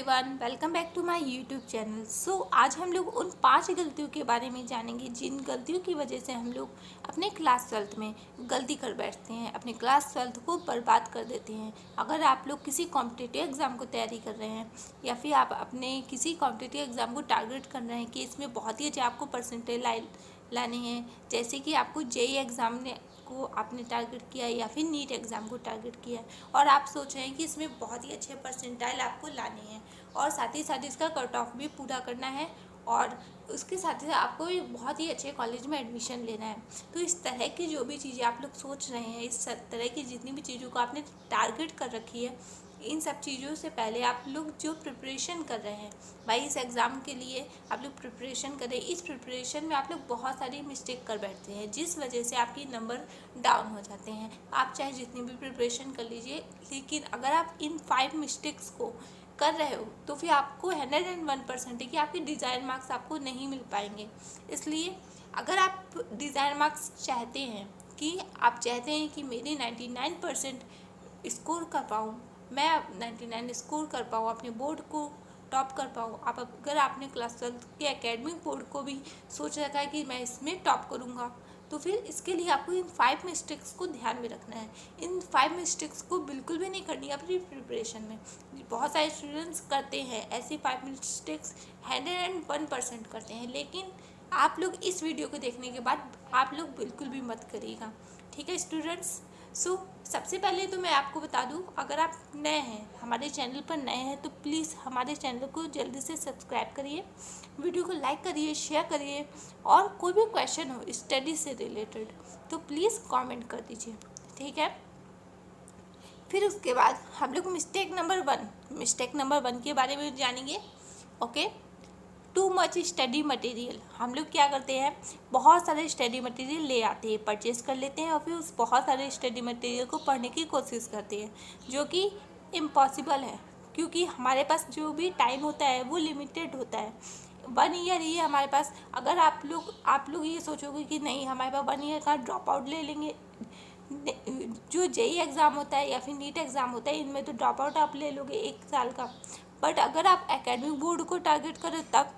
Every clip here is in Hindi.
Everyone, welcome back to my YouTube channel. आज हम लोग उन 5 गलतियों के बारे में जानेंगे जिन गलतियों की वजह से हम लोग अपने क्लास 12th में गलती कर बैठते हैं, अपने क्लास 12th को बर्बाद कर देते हैं। अगर आप लोग किसी कॉम्पिटिटिव एग्ज़ाम को तैयारी कर रहे हैं या फिर आप अपने किसी कॉम्पिटिटिव एग्ज़ाम को टारगेट कर रहे हैं कि इसमें बहुत ही अच्छे आपको परसेंटेज लाने हैं, जैसे कि आपको जेईई एग्ज़ाम को आपने टारगेट किया या फिर नीट एग्ज़ाम को टारगेट किया और आप सोच रहे हैं कि इसमें बहुत ही अच्छे परसेंटाइल आपको लाने हैं और साथ ही साथ इसका कट ऑफ भी पूरा करना है और उसके साथ ही साथ आपको भी बहुत ही अच्छे कॉलेज में एडमिशन लेना है। तो इस तरह की जो भी चीज़ें आप लोग सोच रहे हैं, इस तरह की जितनी भी चीज़ों को आपने टारगेट कर रखी है, इन सब चीज़ों से पहले आप लोग जो प्रिपरेशन कर रहे हैं भाई, इस एग्ज़ाम के लिए आप लोग प्रिपरेशन करें। इस प्रिपरेशन में आप लोग बहुत सारी मिस्टेक कर बैठते हैं जिस वजह से आपकी नंबर डाउन हो जाते हैं। आप चाहे जितनी भी प्रिपरेशन कर लीजिए, लेकिन अगर आप इन 5 मिस्टेक्स को कर रहे हो तो फिर आपको 101% है कि आपके डिज़ायर मार्क्स आपको नहीं मिल पाएंगे। इसलिए अगर आप डिज़ायर मार्क्स चाहते हैं कि आप चाहते हैं कि मेरे 99% स्कोर कर पाऊँ, मैं 99 स्कोर कर पाऊँ, अपने बोर्ड को टॉप कर पाऊँ। अगर आपने क्लास 12th के एकेडमिक बोर्ड को भी सोच रखा है कि मैं इसमें टॉप करूँगा, तो फिर इसके लिए आपको इन 5 मिस्टेक्स को ध्यान में रखना है। इन 5 मिस्टेक्स को बिल्कुल भी नहीं करनी है अपनी प्रिपरेशन में। बहुत सारे स्टूडेंट्स करते हैं ऐसी 5 मिस्टेक्स, 101% करते हैं, लेकिन आप लोग इस वीडियो को देखने के बाद आप लोग बिल्कुल भी मत करिएगा, ठीक है स्टूडेंट्स। सबसे पहले तो मैं आपको बता दूं, अगर आप नए हैं, हमारे चैनल पर नए हैं, तो प्लीज़ हमारे चैनल को जल्दी से सब्सक्राइब करिए, वीडियो को लाइक करिए, शेयर करिए और कोई भी क्वेश्चन हो स्टडी से रिलेटेड तो प्लीज़ कमेंट कर दीजिए, ठीक है। फिर उसके बाद हम लोग मिस्टेक नंबर 1 के बारे में जानेंगे। Okay, too much study material. हम लोग क्या करते हैं, बहुत सारे स्टडी मटेरियल ले आते हैं, परचेज़ कर लेते हैं और फिर उस बहुत सारे स्टडी मटेरियल को पढ़ने की कोशिश करते हैं, जो कि इम्पॉसिबल है क्योंकि हमारे पास जो भी टाइम होता है वो लिमिटेड होता है। 1 ईयर ही है हमारे पास। अगर आप लोग ये सोचोगे कि नहीं हमारे पास 1 ईयर का ड्रॉप आउट ले लेंगे, जो जेईई एग्ज़ाम होता है या फिर नीट एग्ज़ाम होता है, इनमें तो ड्रॉप आउट आप ले लोगे 1 साल का। बट अगर आप एकेडमिक बोर्ड को टारगेट करें तब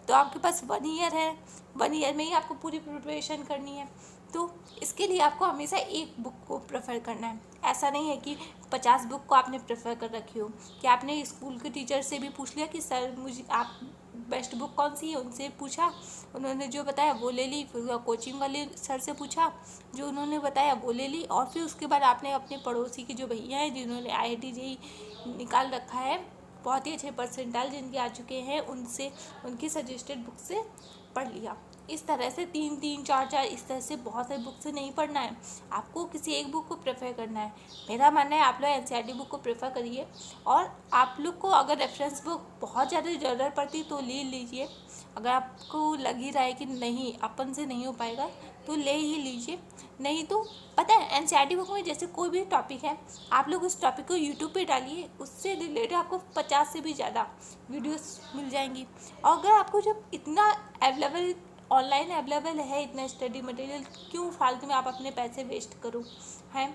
तो आपके पास 1 ईयर है। 1 ईयर में ही आपको पूरी प्रिपरेशन करनी है, तो इसके लिए आपको हमेशा एक बुक को प्रेफर करना है। ऐसा नहीं है कि 50 बुक को आपने प्रेफर कर रखी हो, कि आपने स्कूल के टीचर से भी पूछ लिया कि सर मुझे आप बेस्ट बुक कौन सी है, उनसे पूछा, उन्होंने जो बताया वो ले ली। फिर कोचिंग वाले सर से पूछा, जो उन्होंने बताया वो ले ली। और फिर उसके बाद आपने अपने पड़ोसी के जो भैया हैं जिन्होंने IIT जेईई निकाल रखा है, बहुत ही अच्छे परसेंटाइल जिनके आ चुके हैं, उनसे उनकी सजेस्टेड बुक से पढ़ लिया। इस तरह से 3-3, 4-4 इस तरह से बहुत सारी बुक से नहीं पढ़ना है, आपको किसी एक बुक को प्रेफर करना है। मेरा मानना है आप लोग NCERT बुक को प्रेफर करिए और आप लोग को अगर रेफरेंस बुक बहुत ज़्यादा ज़रूरत पड़ती तो ले लीजिए। अगर आपको लग ही रहा है कि नहीं अपन से नहीं हो पाएगा तो ले ही लीजिए। नहीं तो पता है NCERT बुक में जैसे कोई भी टॉपिक है, आप लोग उस टॉपिक को यूट्यूब पे डालिए, उससे रिलेटेड आपको 50 से भी ज़्यादा वीडियोस मिल जाएंगी। और अगर आपको जब इतना ऑनलाइन अवेलेबल है इतना स्टडी मटेरियल, क्यों फालतू में आप अपने पैसे वेस्ट करो हैं।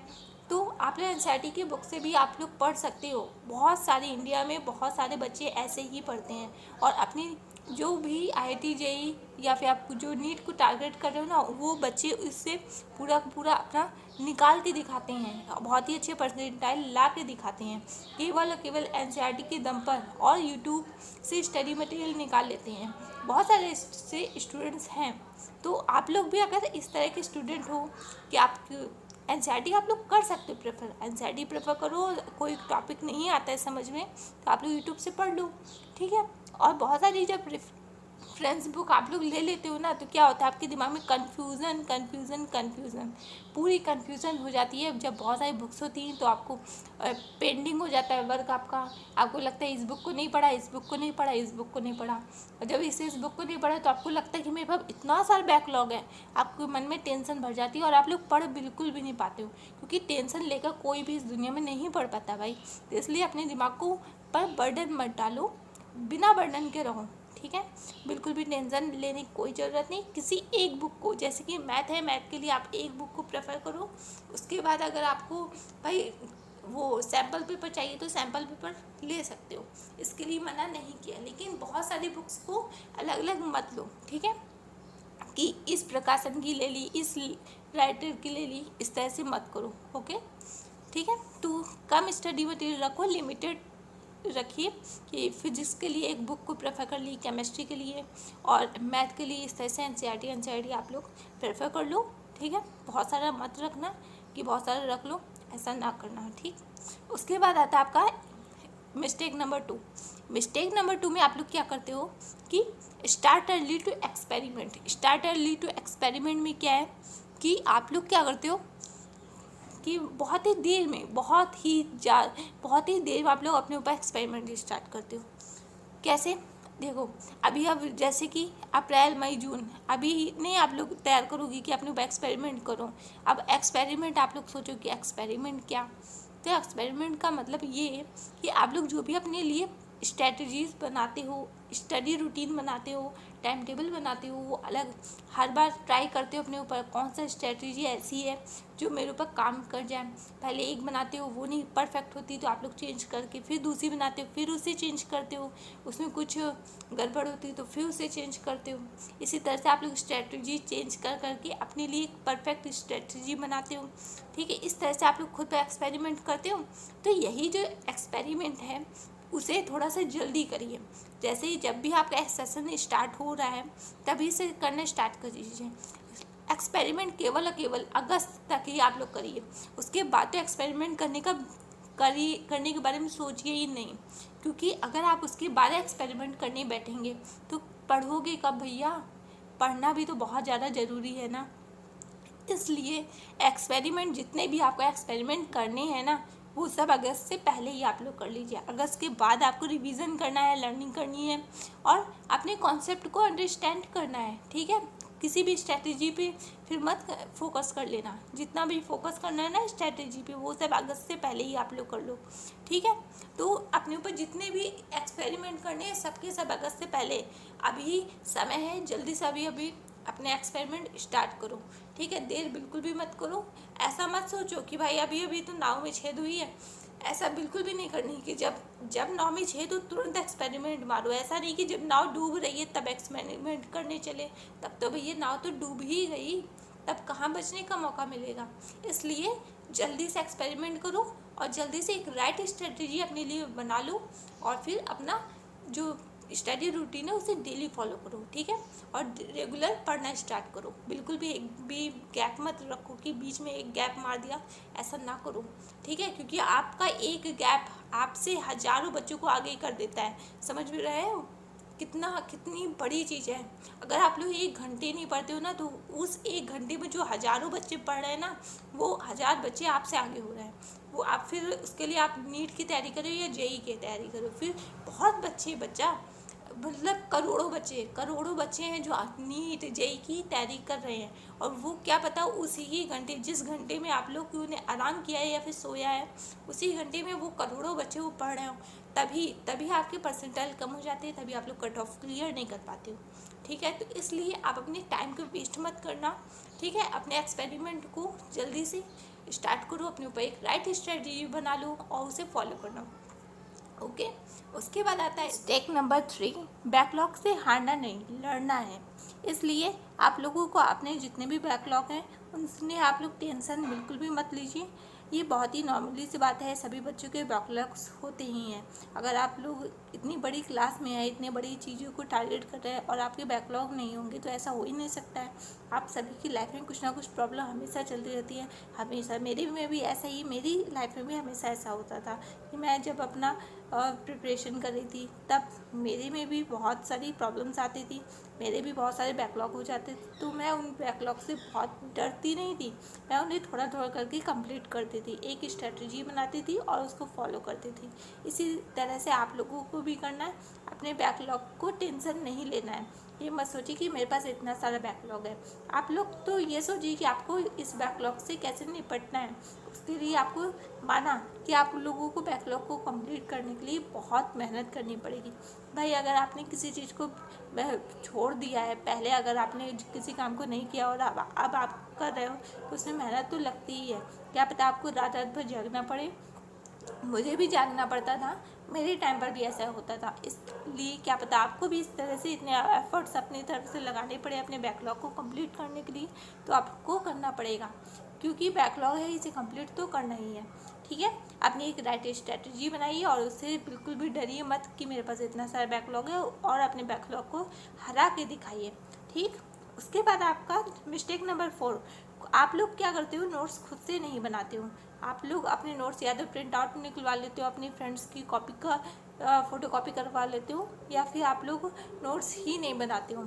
तो आप लोग NCERT की बुक से भी आप लोग पढ़ सकते हो। बहुत सारे इंडिया में बहुत सारे बच्चे ऐसे ही पढ़ते हैं और अपनी जो भी IIT जेईई या फिर आप जो नीट को टारगेट कर रहे हो ना, वो बच्चे उससे पूरा अपना निकाल के दिखाते हैं, बहुत ही अच्छे परसेंटाइल ला के दिखाते हैं, केवल NCERT के दम पर और यूट्यूब से स्टडी मटेरियल निकाल लेते हैं। बहुत सारे ऐसे स्टूडेंट्स हैं, तो आप लोग भी अगर इस तरह के स्टूडेंट हो कि आप NCERT आप लोग कर सकते हो प्रेफर, NCERT प्रेफर करो। कोई टॉपिक नहीं आता है समझ में तो आप लोग यूट्यूब से पढ़ लो, ठीक है। और बहुत सारी जब रेफरेंस बुक आप लोग ले लेते हो ना, तो क्या होता है आपके दिमाग में कन्फ्यूज़न पूरी कन्फ्यूज़न हो जाती है। जब बहुत सारी बुक्स होती हैं तो आपको पेंडिंग हो जाता है वर्क आपको लगता है इस बुक को नहीं पढ़ा, इस बुक को नहीं पढ़ा, इस बुक को नहीं पढ़ा। और जब इस बुक को नहीं पढ़ा तो आपको लगता है कि मेरे पास इतना सारा बैकलॉग है, आपके मन में टेंशन भर जाती है और आप लोग पढ़ बिल्कुल भी नहीं पाते हो, क्योंकि टेंशन लेकर कोई भी इस दुनिया में नहीं पढ़ पाता भाई। तो इसलिए अपने दिमाग को पर बर्डन मत डालो, बिना बर्डन के रहो, ठीक है। बिल्कुल भी टेंशन लेने की कोई ज़रूरत नहीं। किसी एक बुक को, जैसे कि मैथ है, मैथ के लिए आप एक बुक को प्रेफर करो। उसके बाद अगर आपको भाई वो सैम्पल पेपर चाहिए तो सैम्पल पेपर ले सकते हो, इसके लिए मना नहीं किया। लेकिन बहुत सारी बुक्स को अलग अलग मत लो, ठीक है, कि इस प्रकाशन की ले ली, इस राइटर की ले ली, इस तरह से मत करो। ओके, ठीक है। तो कम स्टडी मटेरियल रखो, लिमिटेड रखिए, कि फिजिक्स के लिए एक बुक को प्रेफर कर ली, केमिस्ट्री के लिए और मैथ के लिए इस तरह से एनसीईआरटी आप लोग प्रेफर कर लो, ठीक है। बहुत सारा मत रखना कि बहुत सारा रख लो, ऐसा ना करना, ठीक। उसके बाद आता है आपका मिस्टेक नंबर 2। मिस्टेक नंबर 2 में आप लोग क्या करते हो कि start early to experiment. Start early to experiment में क्या है कि आप लोग क्या करते हो कि बहुत ही देर में आप लोग अपने ऊपर एक्सपेरिमेंट स्टार्ट करते हो। कैसे? देखो, अभी अब जैसे कि अप्रैल मई जून अभी नहीं आप लोग तैयार करोगी कि अपने ऊपर एक्सपेरिमेंट करो। अब एक्सपेरिमेंट आप लोग सोचो कि एक्सपेरिमेंट क्या, तो एक्सपेरिमेंट का मतलब ये है कि आप लोग जो भी अपने लिए स्ट्रेटजीज बनाते हो, स्टडी रूटीन बनाते हो, टाइम टेबल बनाते हो, वो अलग हर बार ट्राई करते हो अपने ऊपर कौन सा स्ट्रेटजी ऐसी है जो मेरे ऊपर काम कर जाए। पहले एक बनाते हो, वो नहीं परफेक्ट होती तो आप लोग चेंज करके फिर दूसरी बनाते हो, फिर उसे चेंज करते हो, उसमें कुछ गड़बड़ होती तो फिर उसे चेंज करते हो। इसी तरह से आप लोग स्ट्रेटजी चेंज कर करके अपने लिए एक परफेक्ट स्ट्रेटजी बनाते हो, ठीक है। इस तरह से आप लोग खुद पर एक्सपेरिमेंट करते हो। तो यही जो एक्सपेरिमेंट है उसे थोड़ा सा जल्दी करिए। जैसे ही जब भी आपका सेशन स्टार्ट हो रहा है तभी से करना स्टार्ट कर दीजिए। एक्सपेरिमेंट केवल और केवल अगस्त तक ही आप लोग करिए, उसके बाद तो एक्सपेरिमेंट करने के बारे में सोचिए ही नहीं, क्योंकि अगर आप उसके बाद एक्सपेरिमेंट करने बैठेंगे तो पढ़ोगे कब भैया? पढ़ना भी तो बहुत ज़्यादा ज़रूरी है ना। इसलिए एक्सपेरिमेंट जितने भी आपको एक्सपेरिमेंट करने हैं ना, वो सब अगस्त से पहले ही आप लोग कर लीजिए। अगस्त के बाद आपको रिवीजन करना है, लर्निंग करनी है और अपने कॉन्सेप्ट को अंडरस्टैंड करना है, ठीक है। किसी भी स्ट्रैटेजी पे फिर मत फोकस कर लेना, जितना भी फोकस करना है ना स्ट्रैटेजी पे, वो सब अगस्त से पहले ही आप लोग कर लो, ठीक है। तो अपने ऊपर जितने भी एक्सपेरिमेंट करने हैं सबके सब अगस्त से पहले, अभी समय है, जल्दी से अभी अपने एक्सपेरिमेंट स्टार्ट करो, ठीक है। देर बिल्कुल भी मत करो। ऐसा मत सोचो कि भाई अभी अभी तो नाव में छेद हुई है, ऐसा बिल्कुल भी नहीं करनी कि जब नाव में छेद हो तुरंत एक्सपेरिमेंट मारो। ऐसा नहीं कि जब नाव डूब रही है तब एक्सपेरिमेंट करने चले, तब तो भैया नाव तो डूब ही गई, तब कहाँ बचने का मौका मिलेगा। इसलिए जल्दी से एक्सपेरिमेंट करो और जल्दी से एक राइट स्ट्रेटजी अपने लिए बना लो और फिर अपना जो स्टडी रूटीन है उसे डेली फॉलो करो, ठीक है। और रेगुलर पढ़ना स्टार्ट करो, बिल्कुल भी एक भी गैप मत रखो कि बीच में एक गैप मार दिया, ऐसा ना करो, ठीक है। क्योंकि आपका एक गैप आपसे हजारों बच्चों को आगे कर देता है, समझ भी रहे हो कितनी बड़ी चीज़ है। अगर आप लोग 1 घंटे नहीं पढ़ते हो ना, तो उस 1 घंटे में जो हजारों बच्चे पढ़ रहे हैं ना, वो 1000 बच्चे आपसे आगे हो रहे हैं। वो आप फिर उसके लिए आप नीट की तैयारी करो या जेई की तैयारी करो, फिर बहुत बच्चा मतलब करोड़ों बच्चे हैं जो नीट जेई की तैयारी कर रहे हैं, और वो क्या पता उसी ही घंटे, जिस घंटे में आप लोग ने आराम किया है या फिर सोया है, उसी घंटे में वो करोड़ों बच्चे वो पढ़ रहे हो। तभी आपके परसेंटाइल कम हो जाते हैं, तभी आप लोग कट ऑफ क्लियर नहीं कर पाते हो, ठीक है। तो इसलिए आप अपने टाइम को वेस्ट मत करना, ठीक है। अपने एक्सपेरिमेंट को जल्दी से स्टार्ट करो, अपने ऊपर एक राइट स्ट्रेटजी बना लो और उसे फॉलो करना, ओके। उसके बाद आता है स्टेप नंबर 3, बैकलॉग से हारना नहीं, लड़ना है। इसलिए आप लोगों को अपने जितने भी बैकलॉग हैं उनसे आप लोग टेंशन बिल्कुल भी मत लीजिए। ये बहुत ही नॉर्मली सी बात है, सभी बच्चों के बैकलॉग्स होते ही हैं। अगर आप लोग इतनी बड़ी क्लास में हैं, इतनी बड़ी चीज़ों को टारगेट कर रहे हैं और आपके बैकलॉग नहीं होंगे तो ऐसा हो ही नहीं सकता है। आप सभी की लाइफ में कुछ ना कुछ प्रॉब्लम हमेशा चलती रहती है, हमेशा। मेरे में भी ऐसा ही, मेरी लाइफ में भी हमेशा ऐसा होता था कि मैं जब अपना प्रिपरेशन कर रही थी तब मेरे में भी बहुत सारी प्रॉब्लम्स आती थी, मेरे भी बहुत सारे बैकलॉग हो जाते थे। तो मैं उन बैकलॉग से बहुत डरती नहीं थी, मैं उन्हें थोड़ा थोड़ा करके कंप्लीट करती थी, एक स्ट्रेटजी बनाती थी और उसको फॉलो करती थी। इसी तरह से आप लोगों को भी करना है, अपने बैकलॉग को टेंशन नहीं लेना है। ये मत सोचिए कि मेरे पास इतना सारा बैकलॉग है। आप लोग तो ये सोचिए कि आपको इस बैकलॉग से कैसे निपटना है। उसके लिए आपको माना कि आप लोगों को बैकलॉग को कंप्लीट करने के लिए बहुत मेहनत करनी पड़ेगी। भाई अगर आपने किसी चीज़ को छोड़ दिया है, पहले अगर आपने किसी काम को नहीं किया और अब आप कर रहे हो तो उसमें मेहनत तो लगती ही है। क्या पता आपको रात रात भर जगना पड़े, मुझे भी जागना पड़ता था, मेरे टाइम पर भी ऐसा होता था। इसलिए क्या पता आपको भी इस तरह से इतने एफर्ट्स अपनी तरफ से लगाने पड़े अपने बैकलॉग को कंप्लीट करने के लिए, तो आपको करना पड़ेगा, क्योंकि बैकलॉग है, इसे कंप्लीट तो करना ही है। ठीक है, अपनी एक राइट स्ट्रेटजी बनाइए और उससे बिल्कुल भी डरिए मत कि मेरे पास इतना सारा बैकलॉग है, और अपने बैकलॉग को हरा के दिखाइए। ठीक, उसके बाद आपका मिस्टेक नंबर 4, आप लोग क्या करते हो, नोट्स खुद से नहीं बनाते हो। आप लोग अपने नोट्स या तो प्रिंट आउट निकलवा लेते हो, अपनी फ्रेंड्स की कॉपी का फ़ोटो कॉपी करवा लेते हो, या फिर आप लोग नोट्स ही नहीं बनाते हो।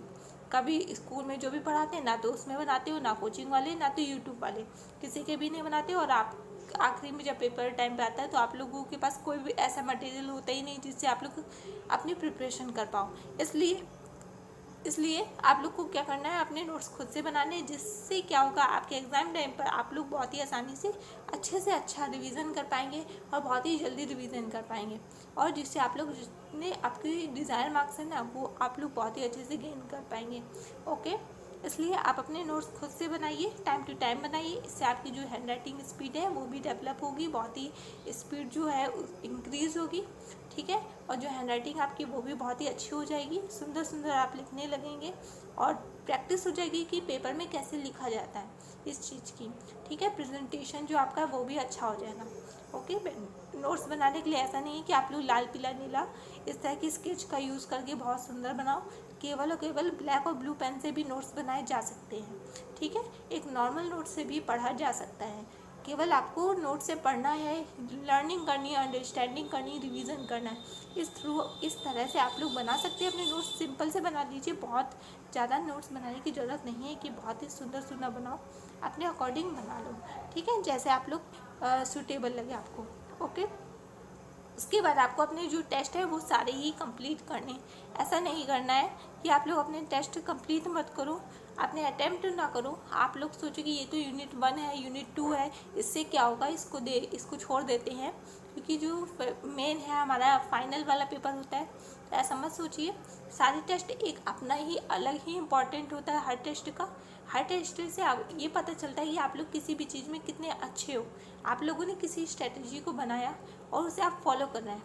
कभी स्कूल में जो भी पढ़ाते हैं ना तो उसमें बनाते हो, ना कोचिंग वाले ना तो यूट्यूब वाले, किसी के भी नहीं बनाते हो। और आप आखिरी में जब पेपर टाइम पे आता है तो आप लोगों के पास कोई भी ऐसा मटेरियल होता ही नहीं जिससे आप लोग अपनी प्रिपरेशन कर पाओ। इसलिए आप लोग को क्या करना है, अपने नोट्स खुद से बनाने, जिससे क्या होगा, आपके एग्ज़ाम टाइम पर आप लोग बहुत ही आसानी से अच्छे से अच्छा रिवीजन कर पाएंगे और बहुत ही जल्दी रिवीजन कर पाएंगे, और जिससे आप लोग जितने आपके डिज़ायर मार्क्स हैं ना वो आप लोग बहुत ही अच्छे से गेन कर पाएंगे। ओके, इसलिए आप अपने नोट्स खुद से बनाइए, टाइम टू टाइम बनाइए। इससे आपकी जो हैंड राइटिंग स्पीड है वो भी डेवलप होगी, बहुत ही स्पीड जो है इंक्रीज़ होगी। ठीक है, और जो हैंड राइटिंग आपकी वो भी बहुत ही अच्छी हो जाएगी, सुंदर सुंदर आप लिखने लगेंगे, और प्रैक्टिस हो जाएगी कि पेपर में कैसे लिखा जाता है इस चीज़ की। ठीक है, प्रेजेंटेशन जो आपका वो भी अच्छा हो जाएगा। ओके, नोट्स बनाने के लिए ऐसा नहीं है कि आप लोग लाल पीला नीला इस तरह की स्केच का यूज़ करके बहुत सुंदर बनाओ। केवल और केवल ब्लैक और ब्लू पेन से भी नोट्स बनाए जा सकते हैं। ठीक है, एक नॉर्मल नोट से भी पढ़ा जा सकता है। केवल आपको नोट से पढ़ना है, लर्निंग करनी है, अंडरस्टैंडिंग करनी, रिवीजन करना है। इस तरह से आप लोग बना सकते हैं अपने नोट्स। सिंपल से बना लीजिए, बहुत ज़्यादा नोट्स बनाने की ज़रूरत नहीं है कि बहुत ही सुंदर सुंदर बनाओ, अपने अकॉर्डिंग बना लो। ठीक है, जैसे आप लोग सूटेबल लगे आपको। ओके, उसके बाद आपको अपने जो टेस्ट है वो सारे ही कंप्लीट करने। ऐसा नहीं करना है कि आप लोग अपने टेस्ट कंप्लीट मत करो, अपने अटेम्प्ट ना करो। आप लोग सोचो कि ये तो यूनिट 1 है, यूनिट 2 है, इससे क्या होगा, इसको छोड़ देते हैं, क्योंकि जो मेन है हमारा फाइनल वाला पेपर होता है। तो ऐसा मत सोचिए, सारे टेस्ट एक अपना ही अलग ही इम्पॉर्टेंट होता है। हर टेस्ट से आप ये पता चलता है कि आप लोग किसी भी चीज़ में कितने अच्छे हो। आप लोगों ने किसी स्ट्रेटजी को बनाया और उसे आप फॉलो कर रहे हैं,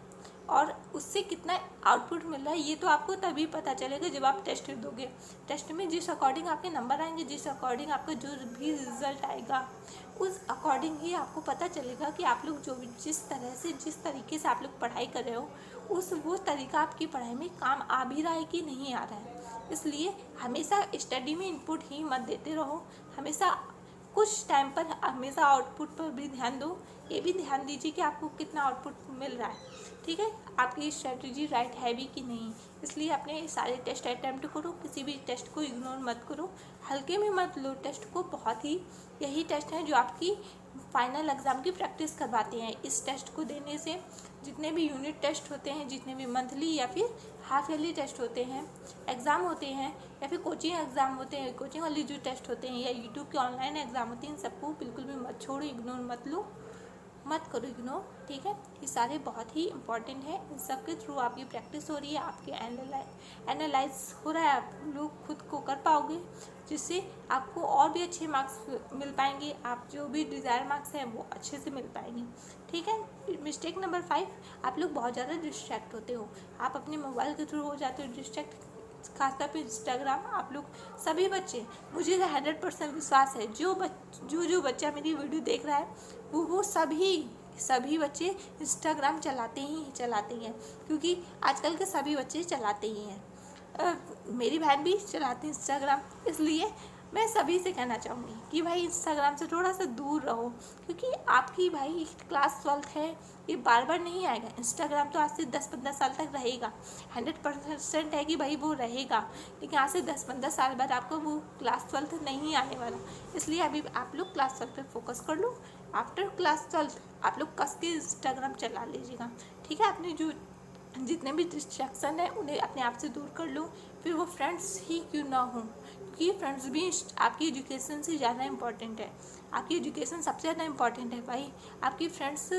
और उससे कितना आउटपुट मिल रहा है ये तो आपको तभी पता चलेगा जब आप टेस्ट दोगे। टेस्ट में जिस अकॉर्डिंग आपके नंबर आएंगे, जिस अकॉर्डिंग आपका जो भी रिजल्ट आएगा, उस अकॉर्डिंग ही आपको पता चलेगा कि आप लोग जिस तरीके से आप लोग पढ़ाई कर रहे हो, वो तरीका आपकी पढ़ाई में काम आ भी रहा है कि नहीं आ रहा है। इसलिए हमेशा स्टडी में इनपुट ही मत देते रहो, हमेशा कुछ टाइम पर हमेशा आउटपुट पर भी ध्यान दो। ये भी ध्यान दीजिए कि आपको कितना आउटपुट मिल रहा है। ठीक है, आपकी स्ट्रेटजी राइट है भी कि नहीं। इसलिए अपने सारे टेस्ट अटैम्प्ट करो, किसी भी टेस्ट को इग्नोर मत करो, हल्के में मत लो टेस्ट को। बहुत ही यही टेस्ट हैं जो आपकी फाइनल एग्ज़ाम की प्रैक्टिस करवाते हैं। इस टेस्ट को देने से जितने भी यूनिट टेस्ट होते हैं, जितने भी मंथली या फिर हाफ ईयरली टेस्ट होते हैं, एग्ज़ाम होते हैं, या फिर कोचिंग एग्ज़ाम होते हैं, कोचिंग वाली जो टेस्ट होते हैं, या यूट्यूब के ऑनलाइन एग्ज़ाम होते हैं, इन सबको बिल्कुल भी मत छोड़ो, इग्नोर मत करो इग्नोर। ठीक है, ये सारे बहुत ही इंपॉर्टेंट है। इन सब के थ्रू आपकी प्रैक्टिस हो रही है, आपके एनालाइज हो रहा है, आप लोग खुद को कर पाओगे, जिससे आपको और भी अच्छे मार्क्स मिल पाएंगे। आप जो भी डिज़ायर मार्क्स हैं वो अच्छे से मिल पाएंगे। ठीक है, मिस्टेक नंबर 5, आप लोग बहुत ज़्यादा डिस्ट्रैक्ट होते हो। आप अपने मोबाइल के थ्रू हो जाते हो डिस्ट्रैक्ट, खासतौर पे इंस्टाग्राम। आप लोग सभी बच्चे, मुझे 100% विश्वास है, जो बच्चा मेरी वीडियो देख रहा है वो सभी बच्चे इंस्टाग्राम चलाते हैं, क्योंकि आजकल के सभी बच्चे चलाते ही हैं। मेरी बहन भी चलाती है इंस्टाग्राम। इसलिए मैं सभी से कहना चाहूँगी कि भाई इंस्टाग्राम से थोड़ा सा दूर रहो, क्योंकि आपकी भाई क्लास 12th है, ये बार बार नहीं आएगा। इंस्टाग्राम तो आज से 10-15 साल तक रहेगा, 100% है कि भाई वो रहेगा, लेकिन आज से 10-15 साल बाद आपको वो क्लास 12th नहीं आने वाला। इसलिए अभी आप लोग क्लास 12 पे फोकस कर लो। आफ्टर क्लास 12 आप लोग कस के इंस्टाग्राम चला लीजिएगा। ठीक है, अपने जो जितने भी डिस्ट्रैक्शन है उन्हें अपने आप से दूर कर लो, फिर वो फ्रेंड्स ही क्यों ना हो, क्योंकि फ्रेंड्स भी आपकी एजुकेशन से ज़्यादा इम्पॉर्टेंट है। आपकी एजुकेशन सबसे ज़्यादा इम्पॉर्टेंट है भाई। आपकी फ्रेंड्स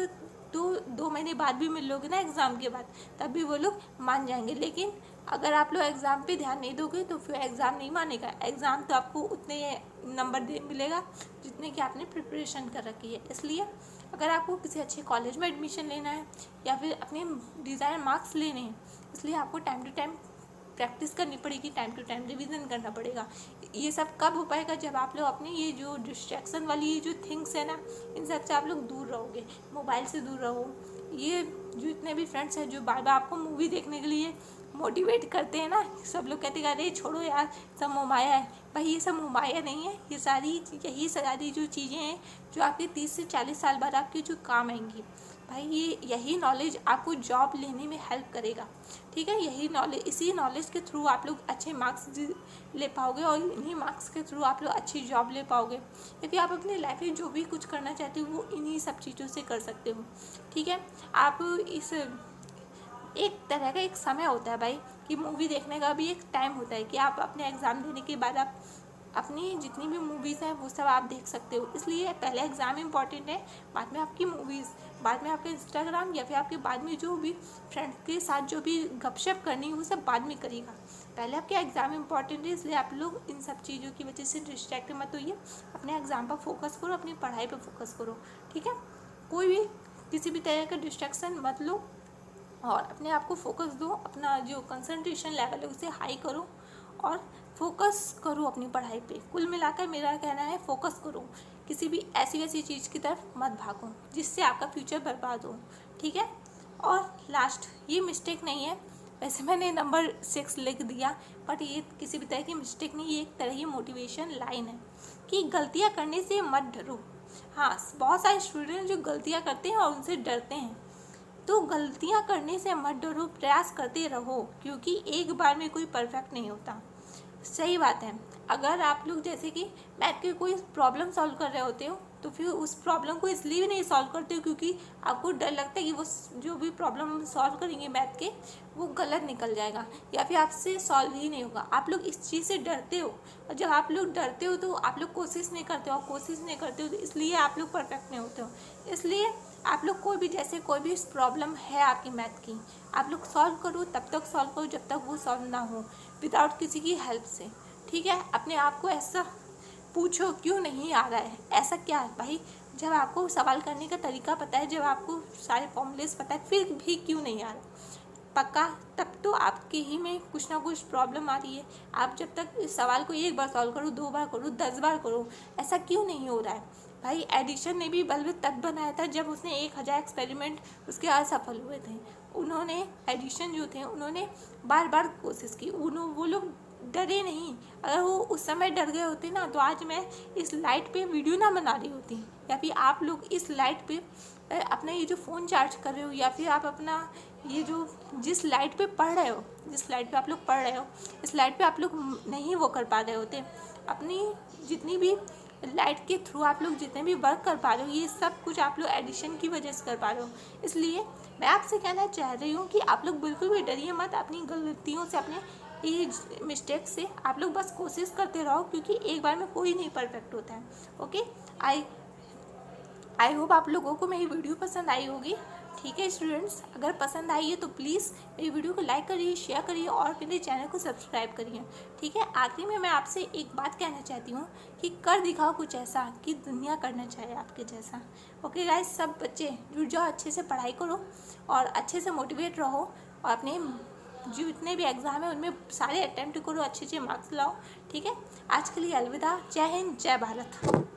तो 2 महीने बाद भी मिल लोगे ना एग्ज़ाम के बाद, तब भी वो लोग मान जाएंगे। लेकिन अगर आप लोग एग्ज़ाम पे ध्यान नहीं दोगे तो फिर एग्ज़ाम नहीं मानेगा। एग्ज़ाम तो आपको उतने नंबर मिलेगा जितने कि आपने प्रिपरेशन कर रखी है। इसलिए अगर आपको किसी अच्छे कॉलेज में एडमिशन लेना है या फिर अपने डिज़ायर मार्क्स लेने हैं, इसलिए आपको टाइम टू टाइम प्रैक्टिस करनी पड़ेगी, टाइम टू टाइम रिवीजन करना पड़ेगा। ये सब कब हो पाएगा? जब आप लोग अपनी ये जो डिस्ट्रैक्शन वाली ये जो थिंग्स है ना, इन सब से आप लोग दूर रहोगे, मोबाइल से दूर रहो। ये जो इतने भी फ्रेंड्स हैं जो बार बार आपको मूवी देखने के लिए मोटिवेट करते हैं ना, सब लोग कहते हैं अरे छोड़ो यार सब मोहमाया है। भाई ये सब मोहमाया नहीं है, ये यही सारी जो चीज़ें हैं जो आपके 30 से 40 साल बाद आपके जो काम आएंगी। भाई यही नॉलेज आपको जॉब लेने में हेल्प करेगा, ठीक है। यही नॉलेज, इसी नॉलेज के थ्रू आप लोग अच्छे मार्क्स ले पाओगे और इन्हीं मार्क्स के थ्रू आप लोग अच्छी जॉब ले पाओगे, या फिर आप अपनी लाइफ में जो भी कुछ करना चाहते हो वो इन्हीं सब चीज़ों से कर सकते हो, ठीक है। आप इस एक तरह का एक समय होता है भाई कि मूवी देखने का भी एक टाइम होता है कि आप अपने एग्ज़ाम देने के बाद आप अपनी जितनी भी मूवीज़ हैं वो सब आप देख सकते हो। इसलिए पहले एग्ज़ाम इम्पॉर्टेंट है, बाद में आपकी मूवीज़, बाद में आपका इंस्टाग्राम, या फिर आपके बाद में जो भी फ्रेंड्स के साथ जो भी गपशप करनी है वो सब बाद में करेगा। पहले आपके एग्ज़ाम इम्पॉर्टेंट है, इसलिए आप लोग इन सब चीज़ों की वजह से डिस्ट्रैक्ट मत होइए। अपने एग्ज़ाम पर फोकस करो, अपनी पढ़ाई पर फोकस करो, ठीक है। कोई भी किसी भी तरह का डिस्ट्रैक्शन मत लो और अपने आप को फोकस दो, अपना जो कंसंट्रेशन लेवल है उसे हाई करो और फोकस करो अपनी पढ़ाई पे। कुल मिलाकर मेरा कहना है फोकस करो, किसी भी ऐसी वैसी चीज़ की तरफ मत भागो जिससे आपका फ्यूचर बर्बाद हो, ठीक है। और लास्ट, ये मिस्टेक नहीं है, वैसे मैंने नंबर 6 लिख दिया, बट ये किसी भी तरह की मिस्टेक नहीं, ये एक तरह की मोटिवेशन लाइन है कि गलतियाँ करने से मत डरो। हाँ, बहुत सारे स्टूडेंट जो गलतियाँ करते हैं और उनसे डरते हैं, तो गलतियाँ करने से मत डरो, प्रयास करते रहो, क्योंकि एक बार में कोई परफेक्ट नहीं होता। सही बात है। अगर आप लोग जैसे कि मैथ की कोई प्रॉब्लम सॉल्व कर रहे होते हो तो फिर उस प्रॉब्लम को इसलिए भी नहीं सॉल्व करते हो क्योंकि आपको डर लगता है कि वो जो भी प्रॉब्लम हम सॉल्व करेंगे मैथ के वो गलत निकल जाएगा या फिर आपसे सॉल्व ही नहीं होगा। आप लोग इस चीज़ से डरते हो, और जब आप लोग डरते हो तो आप लोग कोशिश नहीं करते हो, कोशिश नहीं करते हो तो इसलिए आप लोग परफेक्ट नहीं होते हो। इसलिए आप लोग कोई भी प्रॉब्लम है आपकी मैथ की, आप लोग सॉल्व करो, तब तक सॉल्व करो जब तक वो सॉल्व ना हो, विदाउट किसी की हेल्प से, ठीक है। अपने आप को ऐसा पूछो क्यों नहीं आ रहा है, ऐसा क्या है भाई। जब आपको सवाल करने का तरीका पता है, जब आपको सारे फॉर्मूलेस पता है, फिर भी क्यों नहीं आ रहा पक्का, तब तो आपके ही में कुछ ना कुछ प्रॉब्लम आ रही है। आप जब तक इस सवाल को एक बार सॉल्व करो, 2 बार करो, 10 बार करो, ऐसा क्यों नहीं हो रहा है भाई। एडिशन ने भी बल्ब तब बनाया था जब उसने 1000 एक्सपेरिमेंट उसके असफल हुए थे। उन्होंने एडिशन जो थे उन्होंने बार बार कोशिश की, वो लोग डरे नहीं। अगर वो उस समय डर गए होते ना तो आज मैं इस लाइट पे वीडियो ना बना रही होती, या फिर आप लोग इस लाइट पे अपना ये जो फ़ोन चार्ज कर रहे हो, या फिर आप अपना ये जो जिस लाइट पे पढ़ रहे हो, जिस लाइट पे आप लोग पढ़ रहे हो, इस लाइट पे आप लोग नहीं वो कर पा रहे होते। अपनी जितनी भी लाइट के थ्रू आप लोग जितने भी वर्क कर पा रहे हो, ये सब कुछ आप लोग एडिशन की वजह से कर पा रहे हो। इसलिए मैं आपसे कहना चाह रही हूँ कि आप लोग बिल्कुल भी डरिए मत अपनी गलतियों से, अपने ये मिस्टेक से। आप लोग बस कोशिश करते रहो, क्योंकि एक बार में कोई नहीं परफेक्ट होता है। ओके, आई होप आप लोगों को मेरी वीडियो पसंद आई होगी, ठीक है स्टूडेंट्स। अगर पसंद आई है तो प्लीज़ मेरी वीडियो को लाइक करिए, शेयर करिए और मेरे चैनल को सब्सक्राइब करिए, ठीक है। आखिरी में मैं आपसे एक बात कहना चाहती हूँ कि कर दिखाओ कुछ ऐसा कि दुनिया करना चाहे आपके जैसा। ओके गाइस, सब बच्चे जुड़ जाओ, अच्छे से पढ़ाई करो और अच्छे से मोटिवेट रहो, और अपने जितने भी एग्ज़ाम है उनमें सारे अटैम्प्ट करो, अच्छे अच्छे मार्क्स लाओ, ठीक है। आज के लिए अलविदा, जय हिंद, जय भारत।